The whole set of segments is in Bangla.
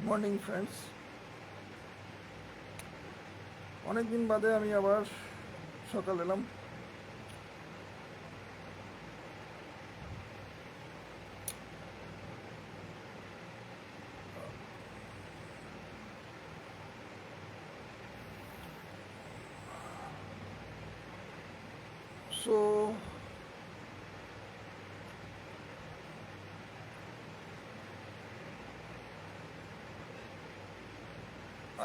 মর্নিং ফ্রেন্ডস, অনেক দিন বাদে আমি আবার সকাল এলাম। So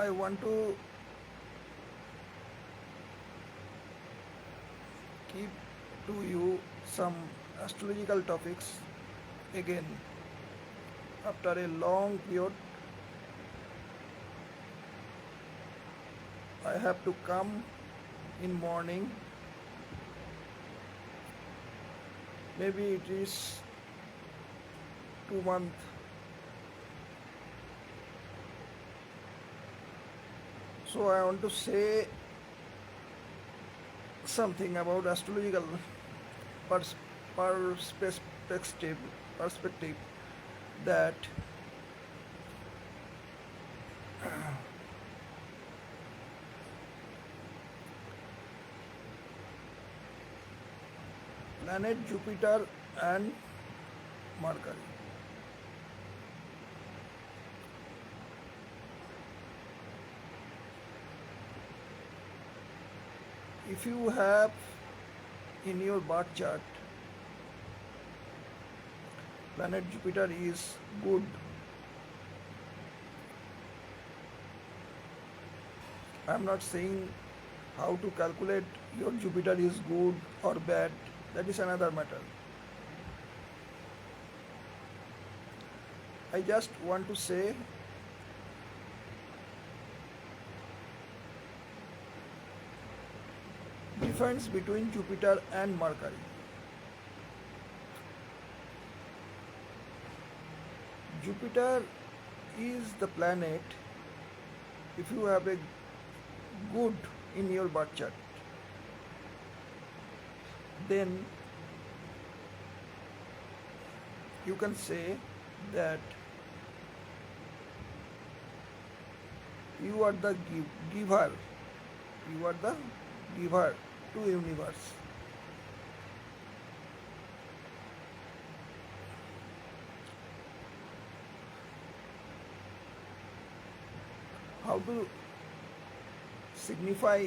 I want to keep to you some astrological topics again. After a long period, I have to come in morning. Maybe it is 2 months. So I want to say something about astrological pers- perspective that planet Jupiter and Mercury. If you have in your birth chart planet Jupiter is good, I am not saying how to calculate your Jupiter is good or bad, that is another matter. I just want to say difference between Jupiter and Mercury. Jupiter is the planet, if you have a good in your birth chart, then you can say that you are the giver, you are the giver to universe. How to signify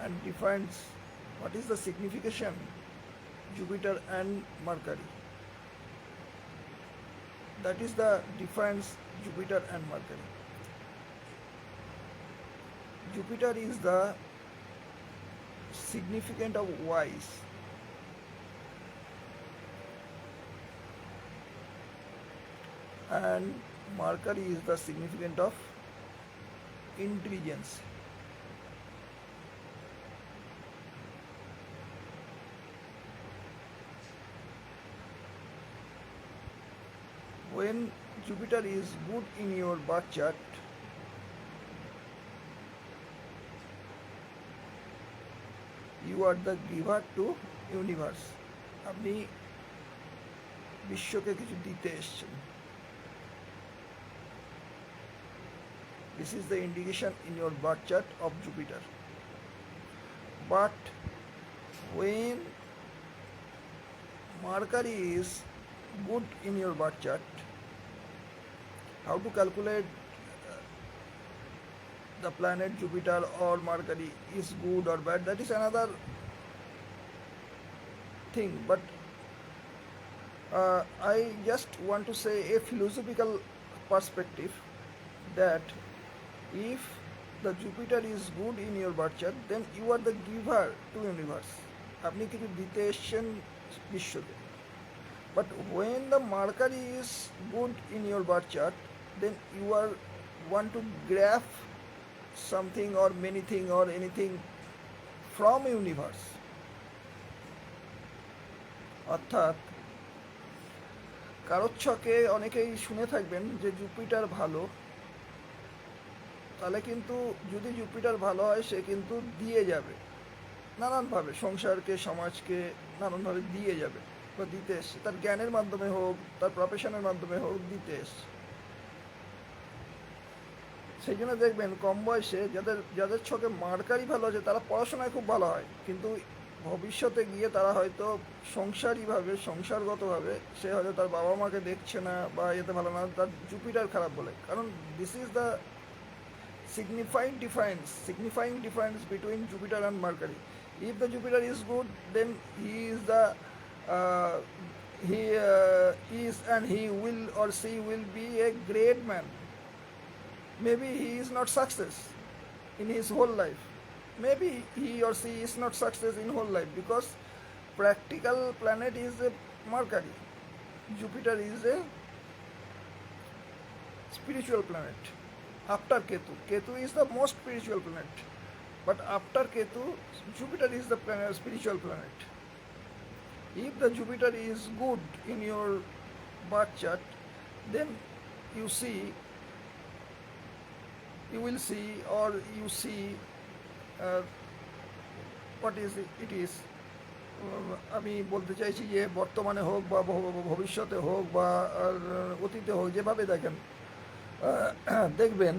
and defines what is the signification Jupiter and Mercury? That is the difference Jupiter and Mercury. Jupiter is the significant of wise, and Mercury is the significant of intelligence. When Jupiter is good in your birth chart, you are the giver to universe. আপনি বিশ্বকে কিছু দিতে এসেছেন. This is the indication in your birth chart of Jupiter. But when Mercury is good in your birth chart, how to calculate the planet Jupiter or Mercury is good or bad, that is another thing. But I just want to say a philosophical perspective that if the Jupiter is good in your birth chart, then you are the giver to universe. আপনি কিছু দিতে এসছেন বিশ্বকে. But when the Mercury is good in your birth chart, then you are want to grab something or many thing or anything from universe. অর্থাৎ কারোর ছকে অনেকেই শুনে থাকবেন যে জুপিটার ভালো, তাহলে কিন্তু যদি জুপিটার ভালো হয় সে কিন্তু দিয়ে যাবে নানানভাবে, সংসারকে সমাজকে নানানভাবে দিয়ে যাবে বা দিতে এসছে, তার জ্ঞানের মাধ্যমে হোক তার প্রফেশনের মাধ্যমে হোক দিতে এসছে. সেই জন্য দেখবেন কম বয়সে যাদের যাদের ছকে মার্কারি ভালো আছে তারা পড়াশোনায় খুব ভালো হয়, কিন্তু ভবিষ্যতে গিয়ে তারা হয়তো সংসারীভাবে সংসারগতভাবে সে হয়তো তার বাবা মাকে দেখছে না বা এতে ভালো না, তার জুপিটার খারাপ বলে। কারণ this is the signifying difference between Jupiter and Mercury. If the Jupiter is good, then uh, he is and he will or she will be a great man. Maybe he is not success in his whole life. Maybe he or she is not success in whole life because practical planet is a Mercury. Jupiter is a spiritual planet. After Ketu, Ketu is the most spiritual planet. But after Ketu, Jupiter is the planet, spiritual planet. If the Jupiter is good in your birth chart, then you will see, or you see uh, what is it is. আমি বলতে চাইছি যে বর্তমানে হোক বা ভবিষ্যতে হোক বা অতীতে হোক, যেভাবে দেখেন দেখবেন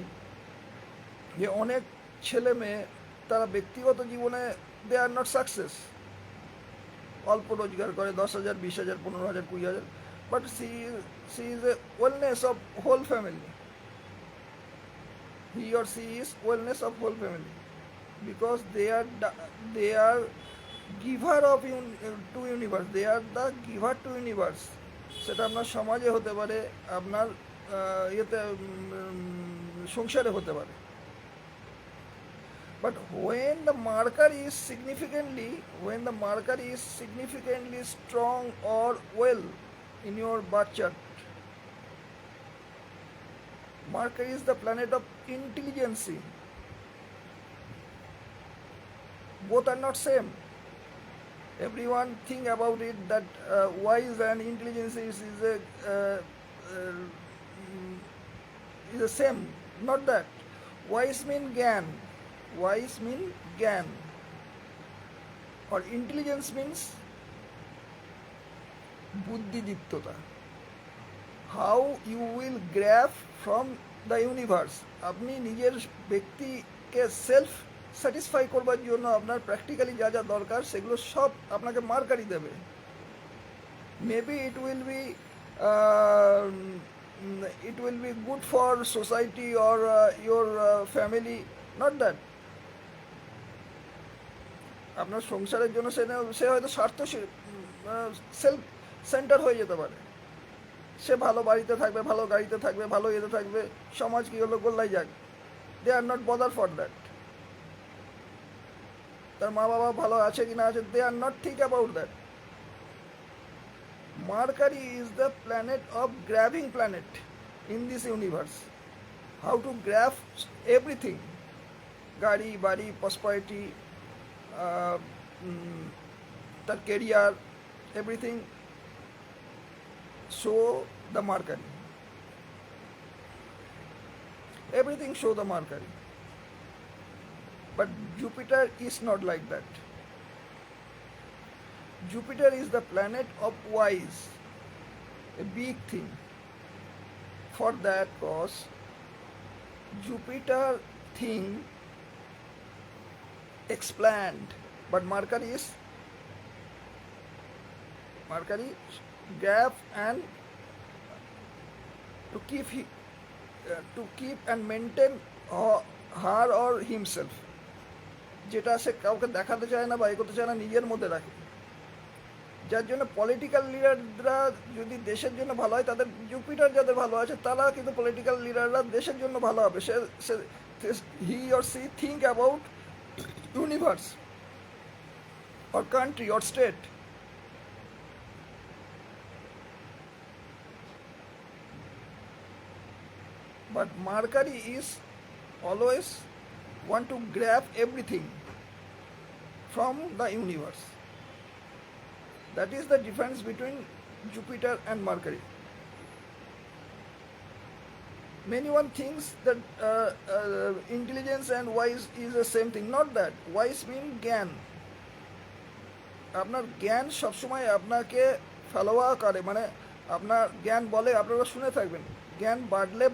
যে অনেক ছেলে মেয়ে তারা ব্যক্তিগত জীবনে দে আর নট সাকসেস, অল্প রোজগার করে 10,000, 20,000, 15,000, 20,000, but she is a wellness of whole family, he or she is wellness of whole family, because they are giver of to universe, they are the giver to universe. সেটা আপনার সমাজে হতে পারে, আপনার ইয়েতে সংসারে হতে পারে। But when the Mercury is significantly strong or well in your birth chart, Mercury is the planet of intelligence. Both are not same. Everyone think about it that wise and intelligence is the same. Not that. Wise mean gyan, or intelligence means buddhidiptota. How you will grab from the universe. আপনি নিজের ব্যক্তিকে সেলফ স্যাটিসফাই করবার জন্য আপনার প্র্যাকটিক্যালি যা যা দরকার সেগুলো সব আপনাকে মার্কারি দেবে। Maybe it will be good for society or your family, not that. আপনার সংসারের জন্য সে হয়তো সেলফ সেন্টার হয়ে যেতে পারে, সে ভালো বাড়িতে থাকবে, ভালো গাড়িতে থাকবে, ভালো ইয়েতে থাকবে, সমাজ কি হলো গোল্লাই যাক, they are not bother for that. তার মা বাবা ভালো আছে কি না আছে, they are not think about that. Mercury is the planet of grabbing planet in this universe. How to grab everything, গাড়ি বাড়ি, prosperity, তার career, everything. Show the Mercury. Everything show the Mercury. But Jupiter is not like that. Jupiter is the planet of wise, a big thing. For that cause, Jupiter thing expand, but Mercury grab and to keep and maintain her or himself. যেটা সে কাউকে দেখাতে চায় না বা এগোতে চায় না, নিজের মধ্যে রাখে। যার জন্য পলিটিক্যাল লিডাররা যদি দেশের জন্য ভালো হয়, তাদের জুপিটার যাদের ভালো আছে তারা কিন্তু পলিটিক্যাল লিডাররা দেশের জন্য ভালো হবে। He or she think about universe or country or state. But Mercury is always want to grab everything from the universe. That is the difference between Jupiter and Mercury. Many one thinks that intelligence and wise is the same thing. Not that. Wise means জ্ঞান। আপনার জ্ঞান সবসময় আপনাকে ফেলোয়া করে, মানে আপনার জ্ঞান বলে, আপনারা শুনে থাকবেন জ্ঞান বাড়লে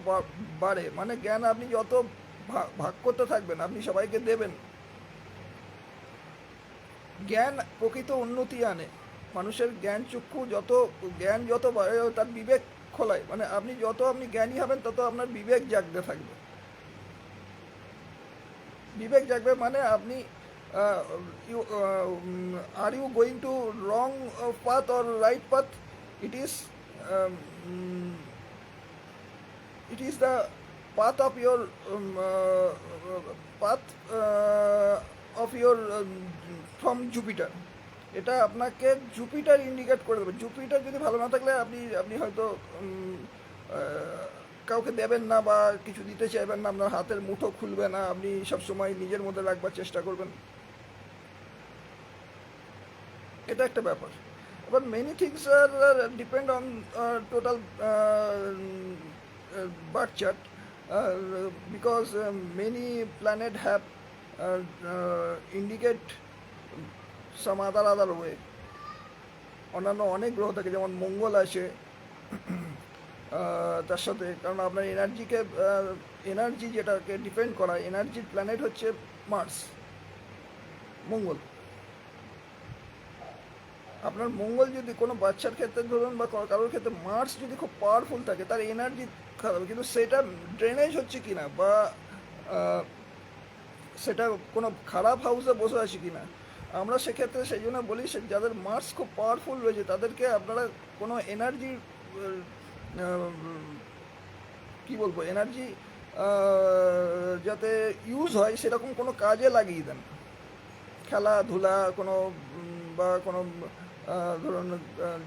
বাড়ে, মানে জ্ঞান আপনি যত ভাগ করতে থাকবেন, আপনি সবাইকে দেবেন, জ্ঞান প্রকৃত উন্নতি আনে। মানুষের জ্ঞান যত বাড়ে, তার বিবেক খোলায়, মানে আপনি জ্ঞানী হবেন তত আপনার বিবেক জাগতে থাকবে। বিবেক জাগবে মানে আপনি you are you going to wrong path or right path, it is it is the path of your path of your from Jupiter. এটা আপনাকে জুপিটার ইন্ডিকেট করে দেবে। জুপিটার যদি ভালো না থাকলে আপনি হয়তো কাউকে দেবেন না বা কিছু দিতে চাইবেন না, আপনার হাতের মুঠো খুলবে না, আপনি সবসময় নিজের মধ্যে রাখবার চেষ্টা করবেন, এটা একটা ব্যাপার। But many things are depend on total birth chart, because many planet have indicate some other way। অন্যান্য অনেক গ্রহ থাকে, যেমন মঙ্গল আছে তার সাথে, কারণ আপনার এনার্জি যেটাকে ডিপেন্ড করা, এনার্জির প্ল্যানেট হচ্ছে মার্স, মঙ্গল। আপনার মঙ্গল যদি কোনো বাচ্চার ক্ষেত্রে ধরুন বা কারোর ক্ষেত্রে মার্স যদি খুব পাওয়ারফুল থাকে, তার এনার্জি খারাপ, কিন্তু সেটা ড্রেনেজ হচ্ছে কিনা বা সেটা কোনো খারাপ হাউসে বসে আছে কিনা, আমরা সেক্ষেত্রে সেই জন্য বলি যাদের মার্স খুব পাওয়ারফুল রয়েছে তাদেরকে আপনারা কোনো এনার্জি, কি বলবো, এনার্জি যাতে ইউজ হয় সেরকম কোনো কাজে লাগিয়ে দেন, খেলাধুলা কোনো বা কোনো ধরুন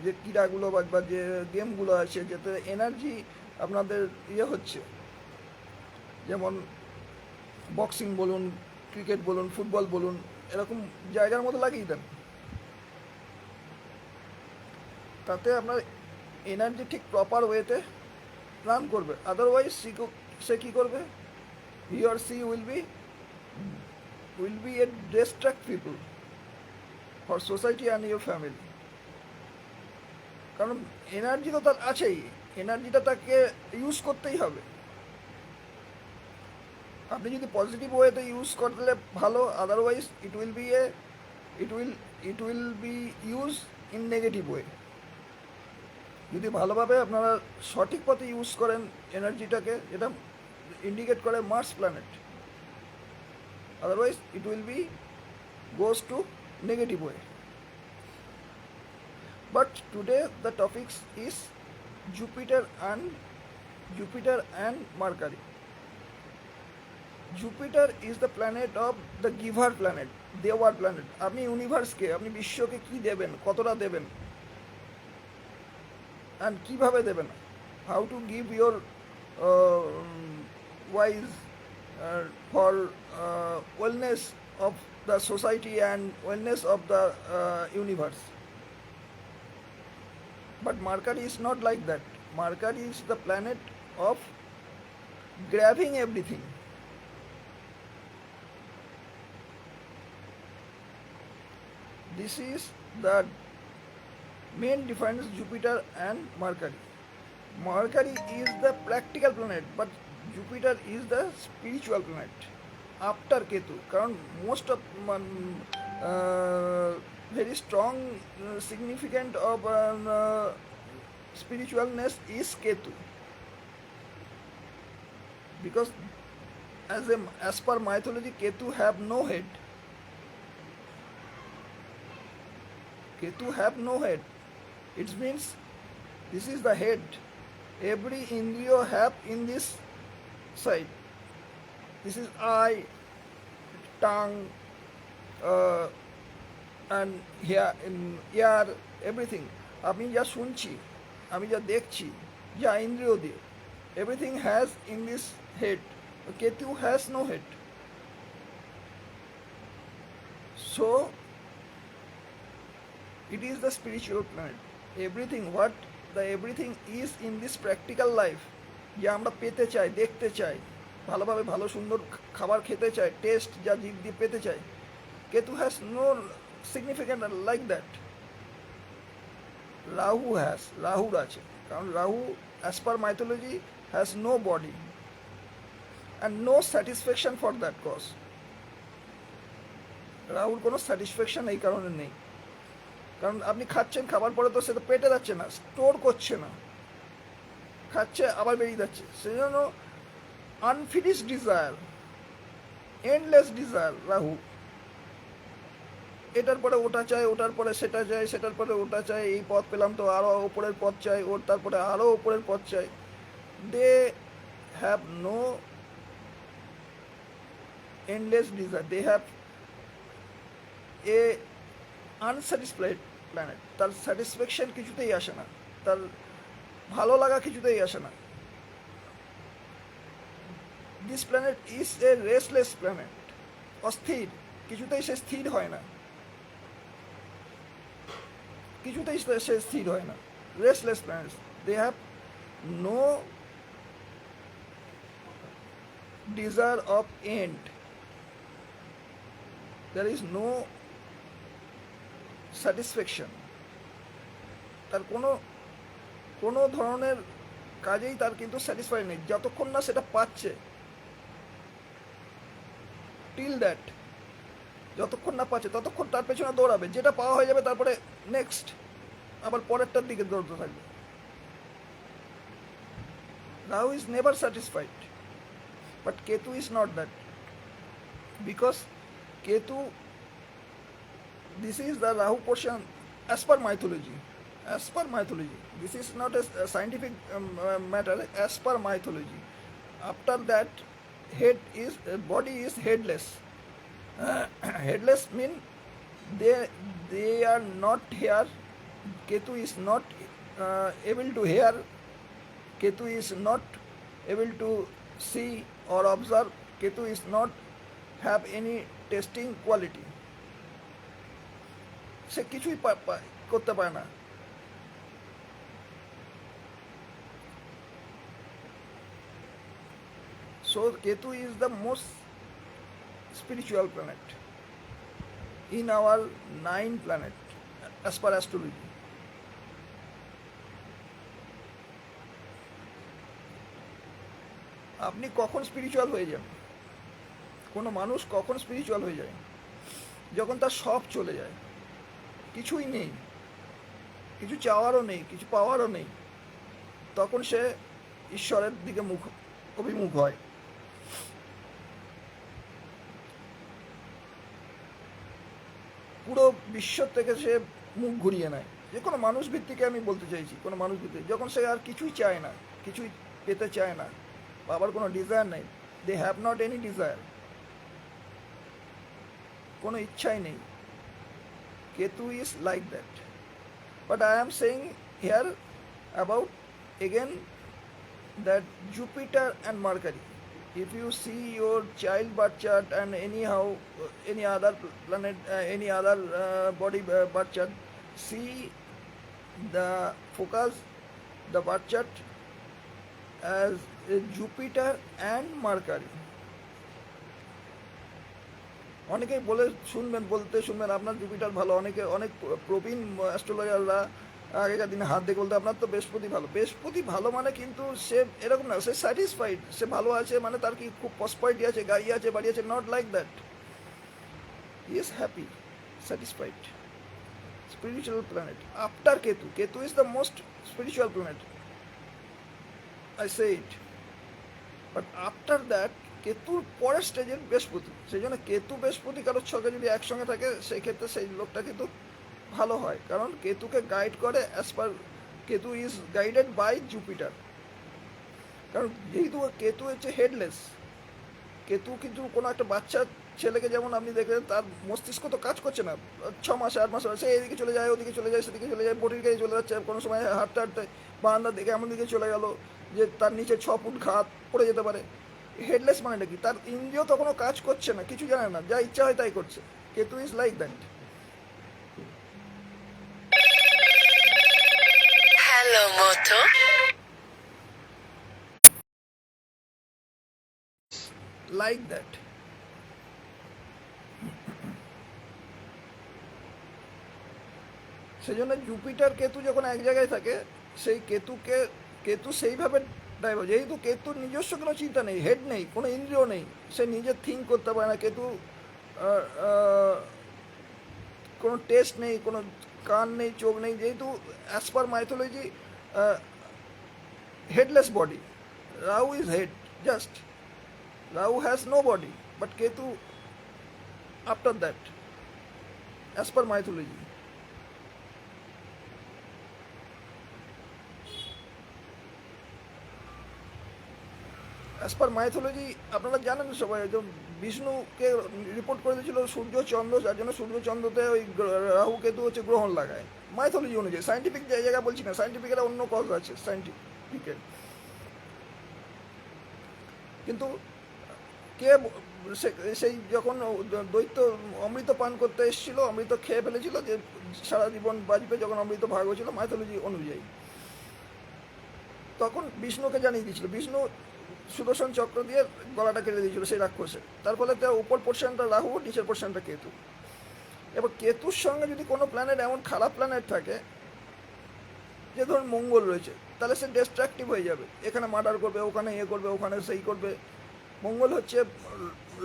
যে ক্রীড়াগুলো বা যে গেমগুলো আছে যাতে এনার্জি আপনাদের হচ্ছে, যেমন বক্সিং বলুন, ক্রিকেট বলুন, ফুটবল বলুন, এরকম জায়গার মধ্যে লাগিয়ে দেন, তাতে আপনার এনার্জি ঠিক প্রপার ওয়েতে রান করবে। আদারওয়াইজ সে কী করবে, he or she will be a distract people for society and your family. কারণ এনার্জি তো তার আছেই, এনার্জিটা তাকে ইউজ করতেই হবে। আপনি যদি পজিটিভ ওয়েতে ইউজ করলে ভালো, otherwise it will B use in negative way. যদি ভালোভাবে আপনারা সঠিক পথে ইউজ করেন এনার্জিটাকে, এটা ইন্ডিকেট করে Mars planet, otherwise it will be goes to negative way. But today the topics is Jupiter and Mercury. Jupiter is the planet of the giver planet, দেওয়ার প্ল্যানেট। আপনি ইউনিভার্সকে, আপনি বিশ্বকে কি দেবেন, কতটা দেবেন, অ্যান্ড কীভাবে দেবেন, how to give your wise for wellness of the society and wellness of the universe. But Mercury is not like that. Mercury is the planet of grabbing everything. This is the main difference Jupiter and Mercury. Mercury is the practical planet, but Jupiter is the spiritual planet after Ketu. Karon most of very strong significant of spiritualness is Ketu, because as per mythology Ketu have no head. Ketu have no head. It means this is the head. Every indriyo have in this side. This is eye, tongue, and here in ear, everything. আমি যা শুনছি, আমি যা দেখছি, যা ইন্দ্রিয় দিয়ে, everything has in this head. Ketu has no head. So it is the spiritual planet. Everything is in this practical life, যা আমরা পেতে চাই, দেখতে চাই, ভালোভাবে ভালো সুন্দর খাবার খেতে চাই, টেস্ট যা জিভ দিয়ে পেতে চাই, Ketu has no significant like that. রাহুর আছে, কারণ Rahu as per mythology has no body and no satisfaction for that cause. রাহুর কোনো স্যাটিসফ্যাকশন এই কারণে নেই, কারণ আপনি খাচ্ছেন, খাবার পরে তো সেটা পেটে যাচ্ছে না, স্টোর করছে না, খাচ্ছে আবার বেরিয়ে যাচ্ছে। সেই জন্য unfinished desire, endless desire Rahu. এটার পরে ওটা চাই, ওটার পরে সেটা চাই, সেটার পরে ওটা চাই, এই পথ পেলাম তো আরও ওপরের পথ চাই, ওর তারপরে আরও ওপরের পথ চাই। They have no endless desire, they have a unsatisfied planet. তার স্যাটিসফ্যাকশন কিছুতেই আসে না, তার ভালো লাগা কিছুতেই আসে না। This planet is a restless planet, অস্থির, কিছুতেই সে স্থির হয় না, কিছুতেই সে স্থির হয় না। Restless planets, they have no desire of end, there is no satisfaction, তার কোনো ধরনের কাজেই তার কিন্তু স্যাটিসফাই নেই যতক্ষণ না সেটা পাচ্ছে। টিল দ্যাট, যতক্ষণ না পাচ্ছে ততক্ষণ তার পেছনে দৌড়াবে, যেটা পাওয়া হয়ে যাবে তারপরে নেক্সট আবার পরেরটার দিকে দৌড়তে থাকবে। Rahu is never satisfied, but Ketu is not that, because Ketu, this is the Rahu portion as per mythology. As per mythology, this is not a scientific matter. As per mythology, after that, body is headless. Headless mean they are not here. Ketu is not able to hear. Ketu is not able to see or observe. Ketu is not have any testing quality. সে কিছুই করতে পারে না। So Ketu is the most spiritual planet in our 9 planet as per astrology. আপনি কখন স্পিরিচুয়াল হয়ে যান, কোনো মানুষ কখন স্পিরিচুয়াল হয়ে যায়? যখন তার সব চলে যায়, কিছুই নেই, কিছু চাওয়ারও নেই, কিছু পাওয়ারও নেই, তখন সে ঈশ্বরের দিকে অভিমুখ হয়। পুরো বিশ্ব থেকে সে মুখ ঘুরিয়ে নেয়। যে কোনো মানুষ ভিত্তিকে আমি বলতে চাইছি, কোনো মানুষ ভিত্তিক যখন সে আর কিছুই চায় না, কিছুই পেতে চায় না, আবার কোনো ডিজায়ার নেই, they have not any desire, কোনো ইচ্ছাই নেই। Ketu is like that. But I am saying here about again that Jupiter and Mercury. If you see your child birth chart and any other planet, any other body birth chart, see the focus the birth chart as Jupiter and Mercury. অনেকেই শুনবেন আপনার জুপিটার ভালো, অনেক প্রবীণ অ্যাস্ট্রোলজাররা আগেকার দিনে হাত দেখে বলতে আপনার তো বৃহস্পতি ভালো। বৃহস্পতি ভালো মানে কিন্তু সে এরকম না, সে স্যাটিসফাইড, সে ভালো আছে মানে তার কি খুব প্রসপারিটি আছে, গাড়ি আছে, বাড়ি আছে, not like that. He is happy, satisfied. Spiritual planet after Ketu, Ketu is the most spiritual planet, I say it. But after that কেতুর পরের স্টেজের বৃহস্পতি। সেই জন্য কেতু বৃহস্পতি কারোর ছকে যদি একসঙ্গে থাকে সেই ক্ষেত্রে সেই লোকটা কিন্তু ভালো হয়, কারণ কেতুকে গাইড করে as per, Ketu is guided by Jupiter. কারণ যেহেতু কেতু হচ্ছে হেডলেস, কেতু কিন্তু কোনো একটা বাচ্চা ছেলেকে যেমন আপনি দেখলেন তার মস্তিষ্ক তো কাজ করছে না, 6 মাসে 8 মাসে সে এদিকে চলে যায়, ওদিকে চলে যায়, সেদিকে চলে যায়, বটির গায়ে চলে যাচ্ছে, কোনো সময় হাঁটতে হাঁটতে বারান্দার দিকে এমন দিকে চলে গেল যে তার নিচে 6 ফুট ঘাত পড়ে যেতে পারে। হেডলেস মানে নাকি তার ইন্দ্রিয় তো কোনো কাজ করছে না, কিছু জানে না, যা ইচ্ছা হয় তাই করছে। Ketu is like that. Hello motto, like that. সেই জন্য জুপিটার কেতু যখন এক জায়গায় থাকে, সেই কেতু সেইভাবে ড্রাইভার, যেহেতু কেতুর নিজস্ব কোনো চিন্তা নেই, হেড নেই, কোনো ইন্দ্রিয় নেই, সে নিজে থিঙ্ক করতে পারে না। কেতু আহ, আহ, কোনো টেস্ট নেই, কোনো কান নেই, চোখ নেই, যেহেতু as per mythology headless body. Rahu is head, just Rahu has no body, but Ketu after that, as per mythology. As per mythology আপনারা জানেন সবাই, যে বিষ্ণুকে রিপোর্ট করে দিয়েছিল সূর্য চন্দ্র, যার জন্য সূর্য চন্দ্রতে ওই রাহু কেতু হচ্ছে গ্রহণ লাগায় মাইথোলজি অনুযায়ী। সাইন্টিফিক জায়গা বলছি না, সাইন্টিফিকের অন্য কজ আছে সাইন্টিফিকের। কিন্তু কে সেই যখন দৈত্য অমৃত পান করতে এসেছিল, অমৃত খেয়ে ফেলেছিল, যে সারা জীবন বাঁচবে, যখন অমৃত ভাগ হয়েছিল মাইথোলজি অনুযায়ী, তখন বিষ্ণুকে জানিয়ে দিয়েছিল। বিষ্ণু সুদর্শন চক্র দিয়ে গলাটা কেটে দিয়েছিল সেই রাক্ষসের। তার ফলে তার উপর পোর্শনটা রাহু, নিচের পোর্শনটা কেতু। এবার কেতুর সঙ্গে যদি কোনো প্ল্যানেট এমন খারাপ প্ল্যানেট থাকে, যে ধরুন মঙ্গল রয়েছে, তাহলে সে ডিস্ট্রাকটিভ হয়ে যাবে, এখানে মার্ডার করবে, ওখানে করবে, ওখানে সেই করবে। মঙ্গল হচ্ছে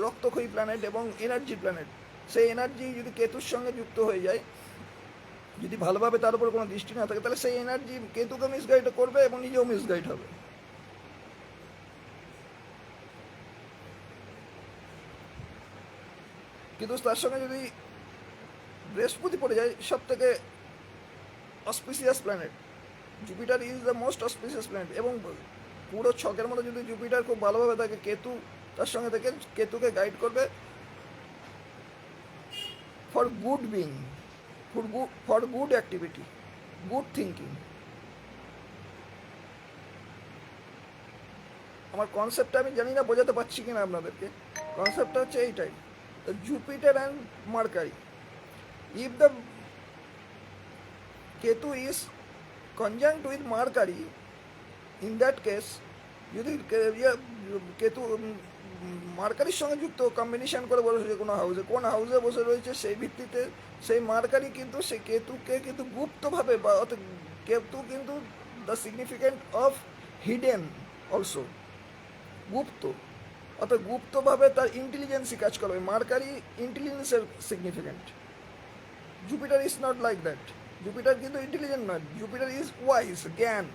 রক্তক্ষয়ী প্ল্যানেট এবং এনার্জি প্ল্যানেট। সেই এনার্জি যদি কেতুর সঙ্গে যুক্ত হয়ে যায়, যদি ভালোভাবে তার উপর কোনো দৃষ্টি না থাকে, তাহলে সেই এনার্জি কেতুকে মিসগাইড করবে এবং নিজেও মিসগাইড হবে। কিন্তু তার সঙ্গে যদি বৃহস্পতি পড়ে যায়, সব থেকে auspicious planet, Jupiter is the most auspicious planet. এবং পুরো ছকের মধ্যে যদি জুপিটার খুব ভালোভাবে থাকে, কেতু তার সঙ্গে থেকে কেতুকে গাইড করবে for good being, for good activity, good thinking. আমার কনসেপ্টটা আমি জানি না বোঝাতে পারছি কিনা আপনাদেরকে। কনসেপ্টটা হচ্ছে এইটাই, Jupiter and mercury, if the Ketu is conjunct with Mercury, in that case যদি কেতু মার্কারির সঙ্গে যুক্ত কম্বিনেশন করে বসে রয়েছে কোনো হাউসে, কোন হাউসে বসে রয়েছে সেই ভিত্তিতে সেই মার্কারি কিন্তু সেই কেতুকে কিন্তু গুপ্তভাবে, বা অর্থাৎ কেতু কিন্তু the significant of hidden also, গুপ্ত, অর্থাৎ গুপ্তভাবে তার ইন্টেলিজেন্সই কাজ করবে। মার্কারি ইন্টেলিজেন্সের significant. Jupiter is not like that. Jupiter কিন্তু ইন্টেলিজেন্ট নয়, জুপিটার ইজ ওয়াইজ, জ্ঞান।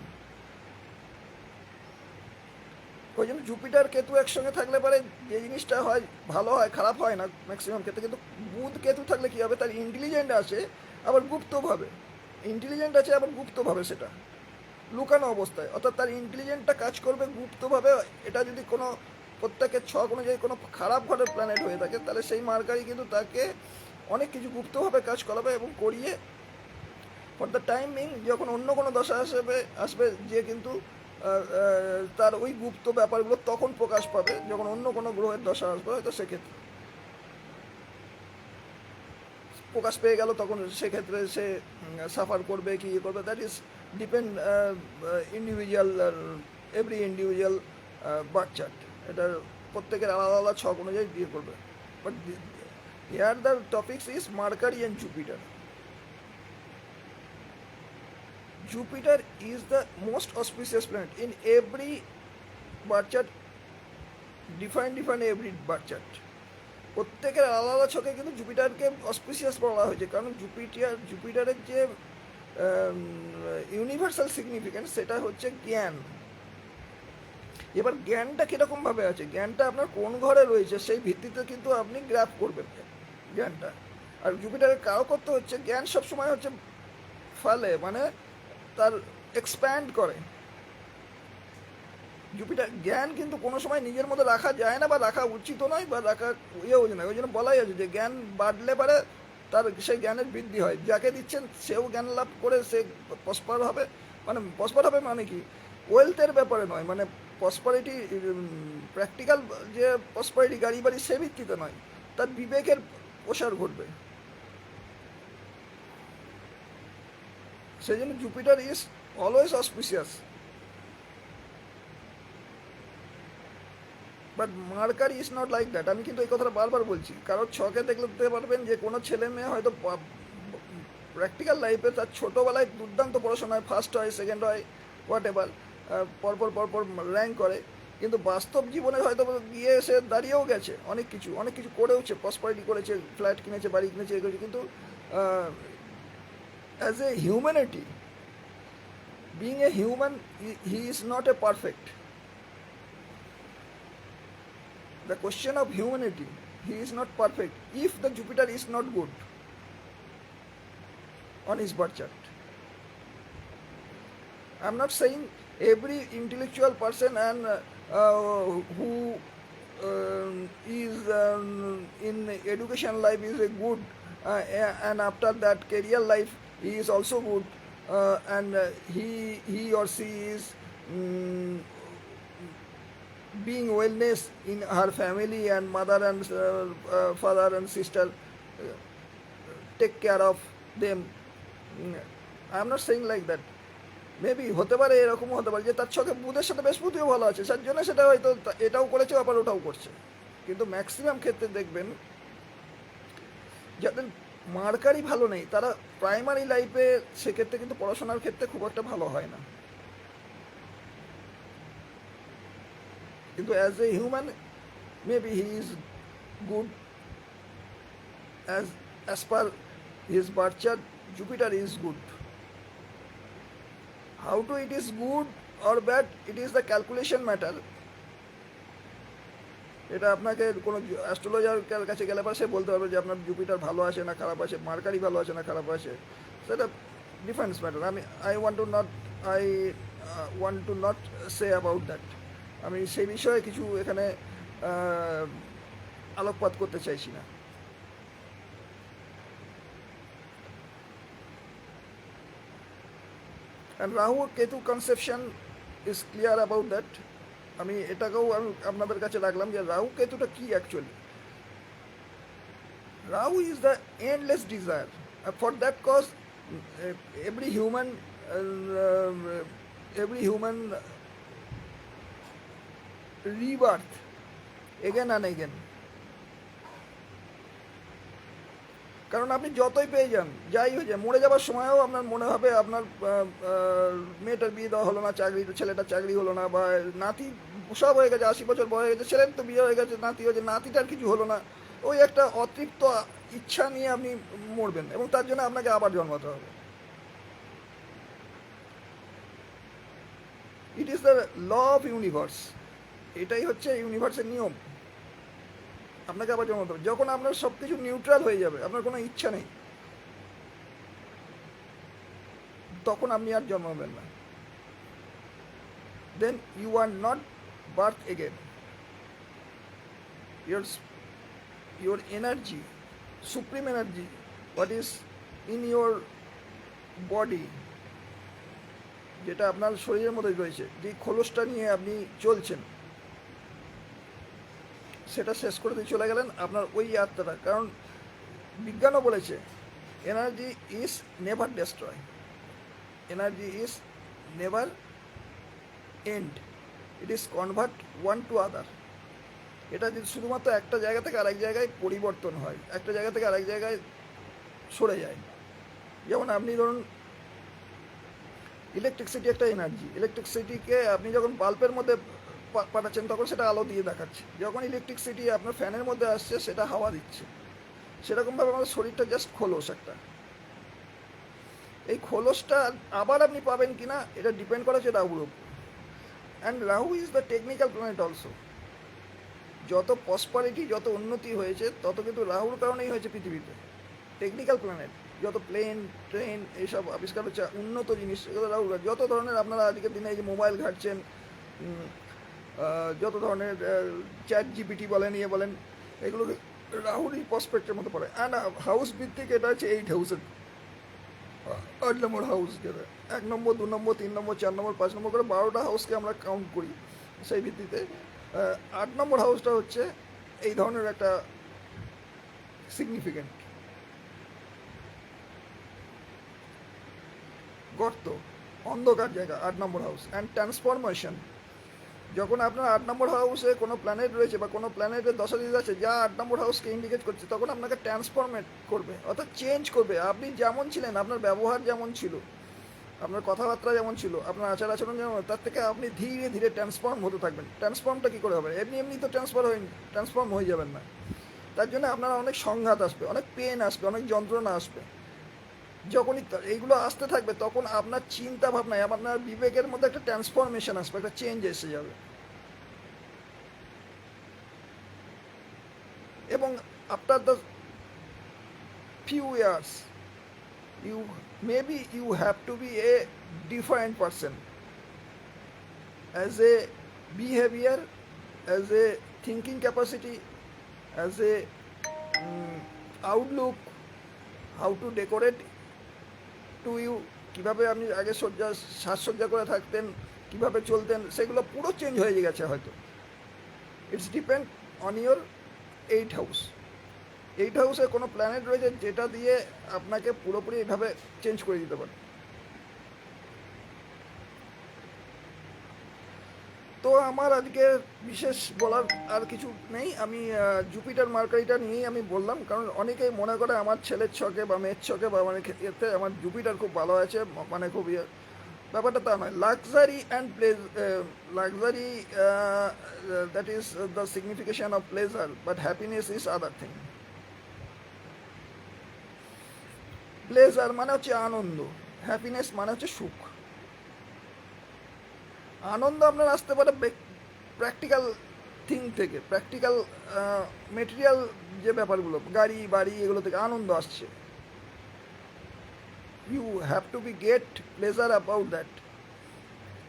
ওই জন্য জুপিটার কেতু একসঙ্গে থাকলে পরে যে জিনিসটা হয়, ভালো হয়, খারাপ হয় না ম্যাক্সিমাম ক্ষেত্রে। কিন্তু বুধ কেতু থাকলে কী হবে, তার ইন্টেলিজেন্ট আছে আবার গুপ্তভাবে, ইন্টেলিজেন্ট আছে আবার গুপ্তভাবে, সেটা লুকানো অবস্থায়, অর্থাৎ তার ইন্টেলিজেন্টটা কাজ করবে গুপ্তভাবে। এটা যদি কোনো প্রত্যেকের ছক অনুযায়ী কোনো খারাপ ঘরের প্ল্যানেট হয়ে থাকে, তাহলে সেই মার্কারি কিন্তু তাকে অনেক কিছু গুপ্তভাবে কাজ করাবে এবং করিয়ে ফর দ্য টাইমিং যখন অন্য কোনো দশা আসবে যে কিন্তু তার ওই গুপ্ত ব্যাপারগুলো তখন প্রকাশ পাবে, যখন অন্য কোনো গ্রহের দশা আসবে, হয়তো সেক্ষেত্রে প্রকাশ পেয়ে গেল, তখন সেক্ষেত্রে সে সাফার করবে কি ইয়ে করবে, that is depend individual, every individual birth chart. এটা প্রত্যেকের আলাদা আলাদা ছক অনুযায়ী বিয়ে করবে। But here the topics is mercury and Jupiter. Jupiter is the most auspicious planet in every birth chart, different every birth chart. প্রত্যেকের আলাদা আলাদা ছকে কিন্তু জুপিটারকে অসপিসিয়াস বলা হয়েছে, কারণ জুপিটারের যে ইউনিভার্সাল সিগনিফিকেন্স সেটা হচ্ছে জ্ঞান। এবার জ্ঞানটা কীরকমভাবে আছে, জ্ঞানটা আপনার কোন ঘরে রয়েছে সেই ভিত্তিতে কিন্তু আপনি গ্র্যাপ করবেন জ্ঞানটা। আর জুপিটারের কারকত্ব হচ্ছে জ্ঞান সবসময় হচ্ছে ফলে, মানে তার এক্সপ্যান্ড করে। জুপিটার জ্ঞান কিন্তু কোনো সময় নিজের মধ্যে রাখা যায় না, বা রাখা উচিত নয়, বা রাখা ইয়েও না। ওই জন্য বলাই আছে যে জ্ঞান বাড়লে পারে তার সেই জ্ঞানের বৃদ্ধি হয়, যাকে দিচ্ছেন সেও জ্ঞান লাভ করে সে প্রসপার হবে। মানে কি, ওয়েলথের ব্যাপারে নয়, মানে প্রসপারিটি, প্র্যাকটিক্যাল যে প্রসপারিটি গাড়ি বাড়ি সে ভিত্তিতে নয়, তার বিবেকের প্রসার ঘটবে। সেই জন্য Jupiter is always auspicious. But mercury is not like that. আমি কিন্তু এই কথাটা বারবার বলছি, কারণ ছকে দেখতে পারবেন যে কোনো ছেলে মেয়ে হয়তো প্র্যাকটিক্যাল লাইফে তার ছোটোবেলায় দুর্দান্ত পড়াশোনা হয়, ফার্স্ট হয়, সেকেন্ড হয়, হোয়াট এভার, পরপর পরপর র্যাঙ্ক করে, কিন্তু বাস্তব জীবনে হয়তো গিয়ে এসে দাঁড়িয়েও গেছে, অনেক কিছু করেওছে, প্রসপারিটি করেছে, ফ্ল্যাট কিনেছে, বাড়ি কিনেছে, এ করেছে, কিন্তু as a humanity, being a human, he is not a perfect. The question of humanity, he is not perfect if the Jupiter is not good on his birth chart. I'm not saying every intellectual person and who is in education life is a good, and after that career life he is also good, and he or she is being wellness in her family, and mother and father and sister take care of them. I am not saying like that. Maybe হতে পারে, এরকমও হতে পারে যে তার ছকে বুধের সাথে বৃহস্পতিও ভালো আছে, যার জন্য সেটা হয়তো এটাও করেছে আবার ওটাও করছে, কিন্তু ম্যাক্সিমাম ক্ষেত্রে দেখবেন যাদের মার্কারই ভালো নেই তারা প্রাইমারি লাইফে সেক্ষেত্রে কিন্তু পড়াশোনার ক্ষেত্রে খুব একটা ভালো হয় না, কিন্তু as a human maybe he is good, as per his birth chart Jupiter is good. How to it is good or bad, it is the calculation matter. এটা আপনাকে কোনো অ্যাস্ট্রোলজারের কাছে গেলে পরে সে বলতে পারবে যে আপনার জুপিটার ভালো আছে না খারাপ আছে, মার্কারি ভালো আছে না খারাপ আছে, সেটা difference matter. I want to not say about that. আমি সেই বিষয়ে কিছু এখানে আলোকপাত করতে চাইছি না. And Rahu Ketu conception is clear about that. আমি এটাকেও আমি আপনাদের কাছে রাখলাম যে রাহু কেতুটা কি actually. Rahu is the endless desire. For that cause every human rebirth again and again. কারণ আপনি যতই পেয়ে যান, যাই হয়ে যায়, মরে যাবার সময়ও আপনার মনে হবে আপনার মেয়েটার বিয়ে দেওয়া হলো না, ছেলেটার চাকরি হলো না, বা নাতি সব হয়ে গেছে, 80 বছর বয়স হয়ে গেছে, ছেলের তো বিয়ে হয়ে গেছে, নাতি হয়েছে, নাতিটার কিছু হলো না, ওই একটা অতৃপ্ত ইচ্ছা নিয়ে আপনি মরবেন, এবং তার জন্য আপনাকে আবার জন্মাতে হবে. It is the law of universe. এটাই হচ্ছে ইউনিভার্সের নিয়ম. আপনাকে আবার জন্মাতে হবে. যখন আপনার সব কিছু নিউট্রাল হয়ে যাবে, আপনার কোনো ইচ্ছা নেই, তখন আপনি আর জন্মাবেন না. Then you are not birth again. your energy, supreme energy, what is in your body, যেটা আপনার শরীরের মধ্যে রয়েছে, যে খোলসটা নিয়ে আপনি চলছেন, সেটা শেষ করে দিয়ে চলে গেলেন আপনার ওই আত্মাটা. কারণ বিজ্ঞানও বলেছে energy is never destroy, energy is never end, it is convert one to other. এটা যদি শুধুমাত্র একটা জায়গা থেকে আরেক জায়গায় পরিবর্তন হয়, একটা জায়গা থেকে আরেক জায়গায় সরে যায়. যেমন আপনি ধরুন ইলেকট্রিসিটি একটা এনার্জি, ইলেকট্রিসিটিকে আপনি যখন বাল্বের মধ্যে পাঠাচ্ছেন তখন সেটা আলো দিয়ে দেখাচ্ছে, যখন ইলেকট্রিসিটি আপনার ফ্যানের মধ্যে আসছে সেটা হাওয়া দিচ্ছে. সেরকমভাবে আমাদের শরীরটা জাস্ট খোলস একটা. এই খোলসটা আবার আপনি পাবেন কিনা এটা ডিপেন্ড করেছে রাহুর উপর. And Rahu is the technical planet also. যত প্রসপারিটি, যত উন্নতি হয়েছে তত কিন্তু রাহুর কারণেই হয়েছে পৃথিবীতে. টেকনিক্যাল প্ল্যানেট, যত প্লেন ট্রেন এইসব আবিষ্কার হচ্ছে, উন্নত জিনিস, রাহু. যত ধরনের আপনারা আজকের দিনে এই যে মোবাইল ঘাটছেন, যত ধরনের চ্যাট জিপিটি বলেন, ইয়ে বলেন, এগুলো রাহুরই প্রসপেক্টের মতো পড়ে. অ্যান্ড হাউস ভিত্তিক এটা হচ্ছে 8 হাউসের 8 নম্বর হাউস, যেটা 1 নম্বর 2 নম্বর 3 নম্বর 4 নম্বর 5 নম্বর করে 12টা হাউসকে আমরা কাউন্ট করি. সেই ভিত্তিতে 8 নম্বর হাউসটা হচ্ছে এই ধরনের একটা সিগনিফিকেন্ট গর্ত, অন্ধকার জায়গা 8 নম্বর হাউস. অ্যান্ড ট্রান্সফরমেশন, যখন আপনার 8 নম্বর হাউসে কোনো প্ল্যানেট রয়েছে বা কোনো প্ল্যানেটের দশাদিশ আছে যা 8 নম্বর হাউসকে ইন্ডিকেট করছে, তখন আপনাকে ট্রান্সফরমেট করবে, অর্থাৎ চেঞ্জ করবে. আপনি যেমন ছিলেন, আপনার ব্যবহার যেমন ছিল, আপনার কথাবার্তা যেমন ছিল, আপনার আচার আচরণ যেমন, তার থেকে আপনি ধীরে ধীরে ট্রান্সফর্ম হতে থাকবেন। ট্রান্সফর্মটা কী করে হবে? এমনি এমনি তো ট্রান্সফর্ম হয়ে যাবেন না। তার জন্য আপনার অনেক সংঘাত আসবে, অনেক পেন আসবে, অনেক যন্ত্রণা আসবে। যখনই এইগুলো আসতে থাকবে তখন আপনার চিন্তা ভাবনায়, আপনার বিবেকের মধ্যে একটা ট্রান্সফরমেশন আসবে, একটা চেঞ্জ এসে যাবে। এবং after the few years you have to be a different person as a behavior, as a thinking capacity, as a outlook, how to decorate to you, কীভাবে আপনি আগে সাজসজ্জা করে থাকতেন, কীভাবে চলতেন, সেগুলো পুরো চেঞ্জ হয়ে গেছে হয়তো। It's depend on your 8th house. 8th হাউসে কোনো প্ল্যানেট রয়েছে যেটা দিয়ে আপনাকে পুরোপুরি এইভাবে চেঞ্জ করে দিতে পারে। তো আমার আজকে বিশেষ বলার আর কিছু নেই। আমি জুপিটার মার্কারিটা নিয়েই আমি বললাম, কারণ অনেকেই মনে করে আমার ছেলের ছকে বা মেয়ের ছকে বা মানে এতে আমার জুপিটার খুব ভালো আছে, মানে খুব ব্যাপারটা তা নয়। Luxury and luxury that is the signification of pleasure, but happiness is other thing. Pleasure মানে হচ্ছে আনন্দ, হ্যাপিনেস মানে হচ্ছে সুখ। আনন্দ আপনার আসতে পারে প্র্যাকটিক্যাল থিং থেকে, প্র্যাকটিক্যাল মেটেরিয়াল যে ব্যাপারগুলো, গাড়ি বাড়ি, এগুলো থেকে আনন্দ আসছে। You have to be get pleasure about that.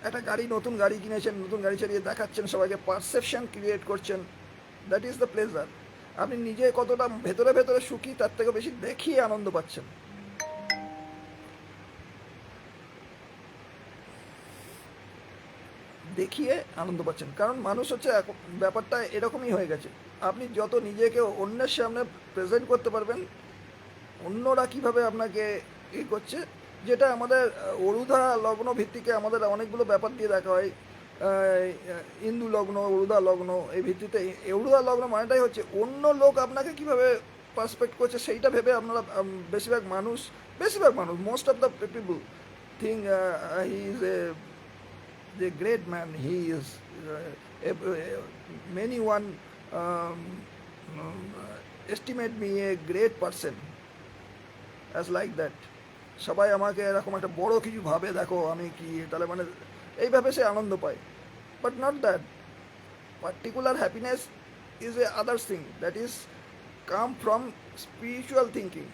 একটা গাড়ি, নতুন গাড়ি কিনেছেন, নতুন গাড়ি চালিয়ে দেখাচ্ছেন সবাইকে, পারসেপশন ক্রিয়েট করছেন, দ্যাট ইজ দ্য প্লেজার। আপনি নিজে কতটা ভেতরে ভেতরে সুখী, তার থেকে বেশি দেখিয়ে আনন্দ পাচ্ছেন। দেখিয়ে আনন্দ পাচ্ছেন, কারণ মানুষ হচ্ছে ব্যাপারটা এরকমই হয়ে গেছে। আপনি যত নিজেকে অন্যের সামনে প্রেজেন্ট করতে পারবেন, অন্যরা কীভাবে আপনাকে করছে, যেটা আমাদের অরুধা লগ্ন ভিত্তিকে আমাদের অনেকগুলো ব্যাপার দিয়ে দেখা হয়। ইন্দু লগ্ন, অরুধা লগ্ন, এই ভিত্তিতে অরুধা লগ্ন মানেটাই হচ্ছে অন্য লোক আপনাকে কীভাবে পার্সপেক্ট করছে সেইটা ভেবে আপনারা বেশিরভাগ মানুষ most of the people think he is a great man, he is many one estimate me a great person as like that. সবাই আমাকে এরকম একটা বড় কিছু ভাবে, দেখো আমি কি, তাহলে মানে এইভাবে সে আনন্দ পায়। But not that. Particular happiness is a others thing, that is come from spiritual thinking,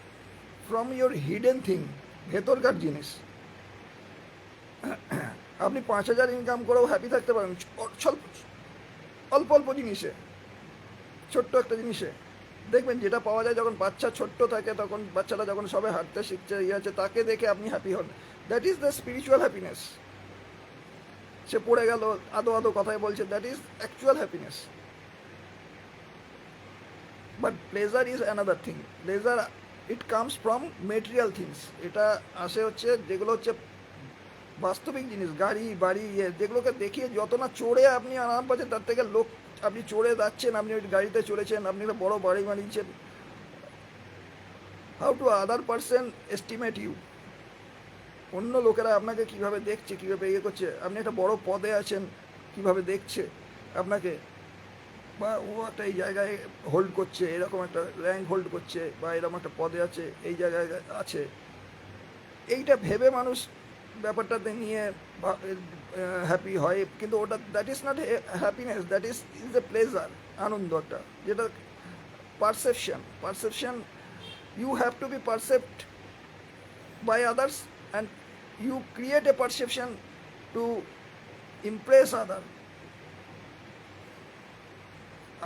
from your hidden thing, ভেতরকার জিনিস। আপনি 5,000 ইনকাম করেও হ্যাপি থাকতে পারেন অল্প অল্প জিনিসে, ছোট্ট একটা জিনিসে। দেখবেন যেটা পাওয়া যায় যখন বাচ্চা ছোট্ট থাকে, তখন বাচ্চাটা যখন সবে হাঁটতে শিখছে, আছে, তাকে দেখে আপনি হ্যাপি হন। That is the spiritual happiness. সে পড়ে গেল, আদো কথায় বলছে, that is actual happiness. But pleasure is another thing. Pleasure it comes from material things. এটা আসে হচ্ছে যেগুলো হচ্ছে বাস্তবিক জিনিস, গাড়ি বাড়ি, যেগুলোকে দেখিয়ে যত না চড়ে আপনি আরাম পাচ্ছেন, তার থেকে লোক, আপনি চড়ে যাচ্ছেন, আপনি ওই গাড়িতে চড়েছেন, আপনি একটা বড় বাড়ি বানিয়েছেন। How to other person estimate you, অন্য লোকেরা আপনাকে কীভাবে দেখছে, কীভাবে করছে, আপনি একটা বড় পদে আছেন, কীভাবে দেখছে আপনাকে, বা ও একটা এই জায়গায় হোল্ড করছে, এরকম একটা র্যাঙ্ক হোল্ড করছে, বা এরকম একটা পদে আছে, এই জায়গায় আছে, এইটা ভেবে মানুষ ব্যাপারটাতে নিয়ে হ্যাপি হয়। কিন্তু ওটা, that is not happiness, that is a pleasure, আনন্দ একটা, যেটা perception you have to be percept by others and you create a perception to impress other.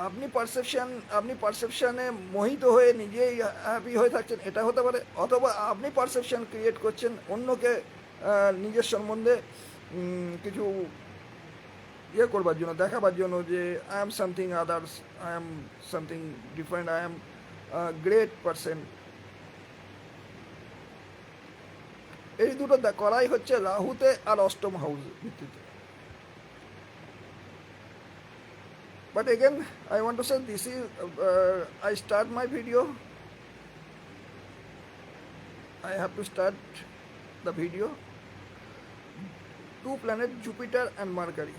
আপনি পারসেপশানে মোহিত হয়ে নিজেই হ্যাপি হয়ে থাকছেন, এটা হতে পারে। অথবা আপনি পারসেপশন ক্রিয়েট করছেন অন্যকে নিজের সম্বন্ধে কিছু করবার জন্য, দেখাবার জন্য, যে I am something others, I am something different, I am great person. এই দুটো করাই হচ্ছে রাহুতে আর অষ্টম হাউস ভিত্তিতে। But again, I want to say this is, I start my video, I have to start the video two planets, Jupiter and Mercury.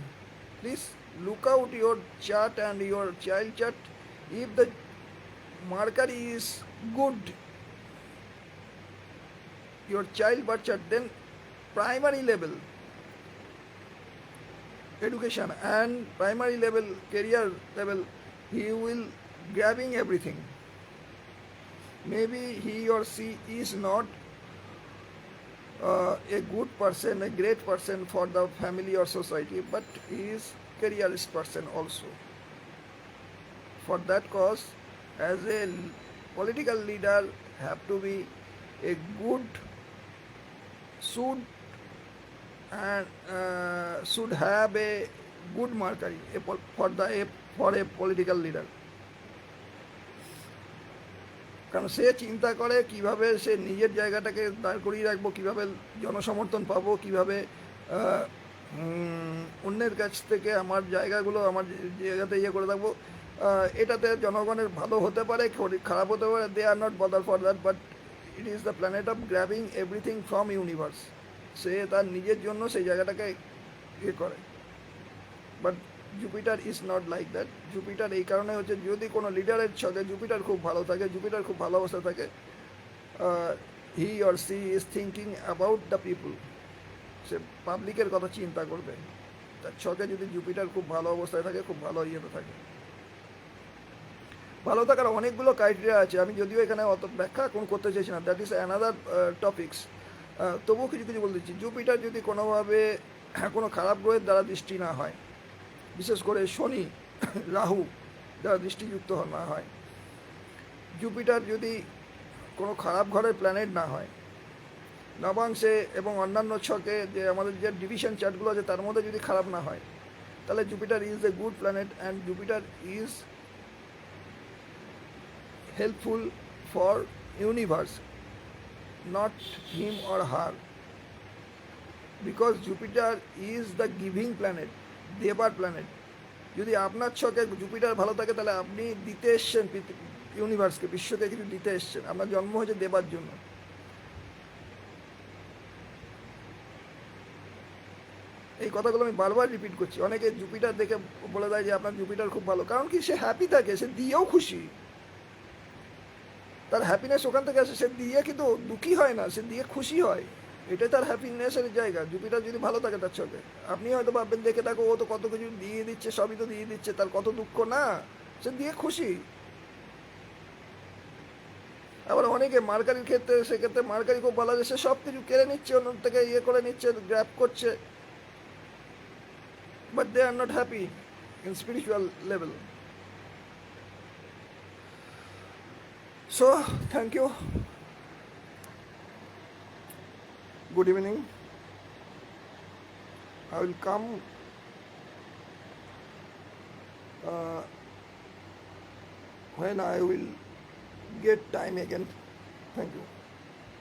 Please look out your chart and your child chart. If the Mercury is good, your child birth chart, then primary level education and primary level career level, he will grabbing everything. Maybe he or she is not a good person, a great person for the family or society, but he is careerist person also. For that cause, as a political leader, have to be a good, should and should have a good Mercury for a political leader. কারণ সে চিন্তা করে কিভাবে সে নিজের জায়গাটাকে দাঁড় করিয়ে রাখবো, কিভাবে জনসমর্থন পাবো, কিভাবে অন্যের কাছ থেকে আমার জায়গাগুলো আমার জায়গাতে ইয়ে করে থাকবো। এটাতে জনগণের ভালো হতে পারে, খারাপ হতে পারে, they are not bother for that, but it is the planet of grabbing everything from universe. সে তার নিজের জন্য সেই জায়গাটাকে ইয়ে করে। But Jupiter is not like that. Jupiter এই কারণে হচ্ছে, যদি কোনো লিডারের ছকে জুপিটার খুব ভালো থাকে, জুপিটার খুব ভালো অবস্থা থাকে, he or she is thinking about the people, সে পাবলিকের কথা চিন্তা করবে। তার ছকে যদি জুপিটার খুব ভালো অবস্থায় থাকে, খুব ভালো ইয়েতে থাকে। ভালো থাকার অনেকগুলো ক্রাইটেরিয়া আছে, আমি যদিও এখানে অত ব্যাখ্যা এখন করতে চাইছি না, দ্যাট ইজ অ্যানাদার টপিক্স। তবুও কিছু কিছু বলতে চাইছি। জুপিটার যদি কোনোভাবে কোনো খারাপ গ্রহের দ্বারা দৃষ্টি না হয়, বিশেষ করে শনি, রাহু দ্বারা দৃষ্টিযুক্ত না হয়, জুপিটার যদি কোনো খারাপ ঘরের প্ল্যানেট না হয়, নবাংশে এবং অন্যান্য ছকে যে আমাদের যে ডিভিশন চার্টগুলো আছে তার মধ্যে যদি খারাপ না হয়, তাহলে Jupiter is a good planet and Jupiter is helpful for universe, not him or her, because Jupiter is the giving planet, দেবার প্ল্যানেট। যদি আপনার ছকে জুপিটার ভালো থাকে, তাহলে আপনি দিতে এসছেন ইউনিভার্সকে, বিশ্বকে কিছু দিতে এসছেন। আপনার জন্ম হয়েছে দেবার জন্য। এই কথাগুলো আমি বারবার রিপিট করছি। অনেকে জুপিটার দেখে বলে দেয় যে আপনার জুপিটার খুব ভালো, কারণ কি সে হ্যাপি থাকে, সে দিয়েও খুশি, তার হ্যাপিনেস ওখান থেকে আসে। সে দিয়ে কিন্তু দুঃখী হয় না, সে দিয়ে খুশি হয়, এটাই তার হ্যাপিনেসের জায়গা। জুপিটার যদি ভালো থাকে তার চোখে, আপনি হয়তো ভাববেন দেখে থাকো ও তো কত কিছু দিয়ে দিচ্ছে, সবই তো দিয়ে দিচ্ছে, তার কত দুঃখ, না, সে দিয়ে খুশি। আবার অনেকে মার্কারির ক্ষেত্রে, সেক্ষেত্রে মার্কারি খুব ভালো আছে, সে সব কিছু কেড়ে নিচ্ছে, অন্য থেকে ইয়ে করে নিচ্ছে, গ্র্যাব করছে, but they are not happy in spiritual level. So, thank you. Good evening. I will come when I will get time again. Thank you.